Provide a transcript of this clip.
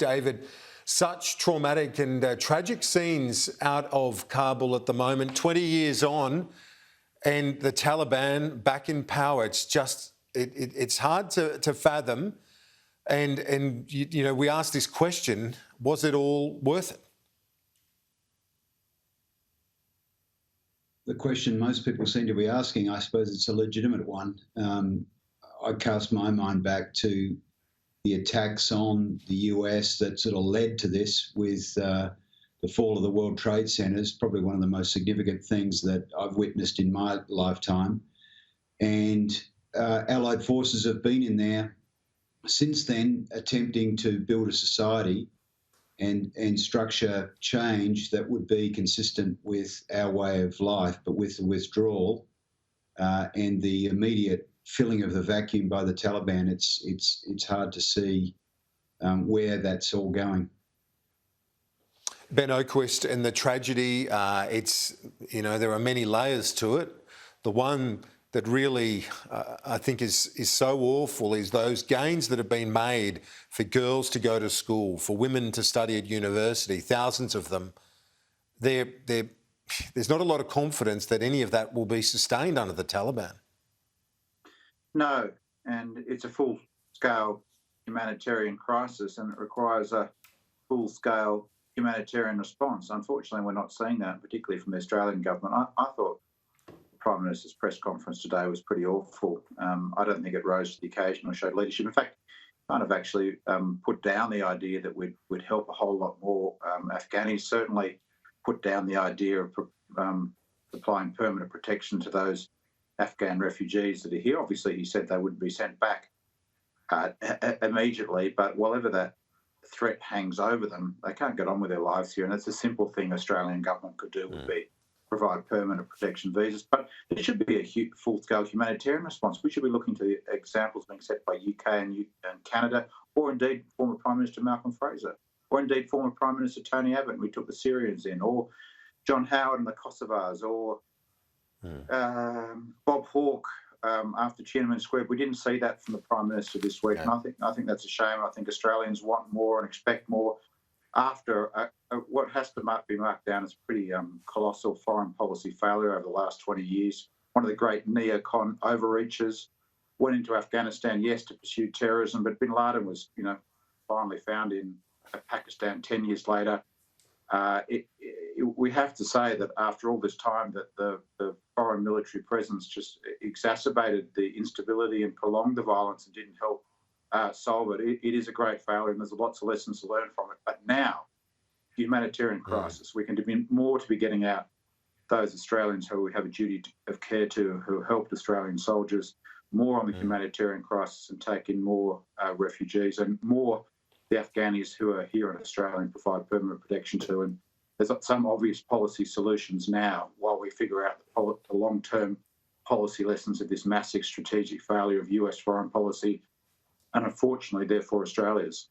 David, such traumatic and tragic scenes out of Kabul at the moment, 20 years on, and the Taliban back in power. It's just, it's hard to fathom. And you know, we ask this question, was it all worth it? The question most people seem to be asking, I suppose it's a legitimate one. I cast my mind back to the attacks on the US that sort of led to this with the fall of the World Trade Centers, probably one of the most significant things that I've witnessed in my lifetime. And Allied forces have been in there since then, attempting to build a society and structure change that would be consistent with our way of life, but with the withdrawal and the immediate filling of the vacuum by the Taliban, it's hard to see where that's all going. Ben Oquist, and the tragedy, it's, you know, there are many layers to it. The one that really I think is so awful is those gains that have been made for girls to go to school, for women to study at university, thousands of them. There's not a lot of confidence that any of that will be sustained under the Taliban. No, and it's a full-scale humanitarian crisis, and it requires a full-scale humanitarian response. Unfortunately, we're not seeing that, particularly from the Australian government. I thought Prime Minister's press conference today was pretty awful. I don't think it rose to the occasion or showed leadership. In fact, kind of actually put down the idea that we'd help a whole lot more Afghanis. Certainly put down the idea of applying permanent protection to those Afghan refugees that are here. Obviously, he said they wouldn't be sent back immediately, but whatever that threat hangs over them, they can't get on with their lives here. And it's a simple thing Australian government could do would be provide permanent protection visas. But it should be a full-scale humanitarian response. We should be looking to the examples being set by UK and Canada, or indeed former Prime Minister Malcolm Fraser, or indeed former Prime Minister Tony Abbott, and we took the Syrians in, or John Howard and the Kosovars, or Bob Hawke after Tiananmen Square. We didn't see that from the Prime Minister this week, and I think that's a shame. I think Australians want more and expect more after what has to be marked down as a pretty colossal foreign policy failure over the last 20 years. One of the great neocon overreachers went into Afghanistan, yes, to pursue terrorism, but bin Laden was, you know, finally found in Pakistan 10 years later. We have to say that after all this time that the foreign military presence just exacerbated the instability and prolonged the violence and didn't help solve it. It is a great failure, and there's lots of lessons to learn from it. But now, humanitarian crisis, we can do more to be getting out those Australians who we have a duty of care to, who helped Australian soldiers, more on the humanitarian crisis and take in more refugees, and more the Afghanis who are here in Australia and provide permanent protection to. And there's some obvious policy solutions now while we figure out the long-term policy lessons of this massive strategic failure of US foreign policy, and unfortunately, therefore, Australia's.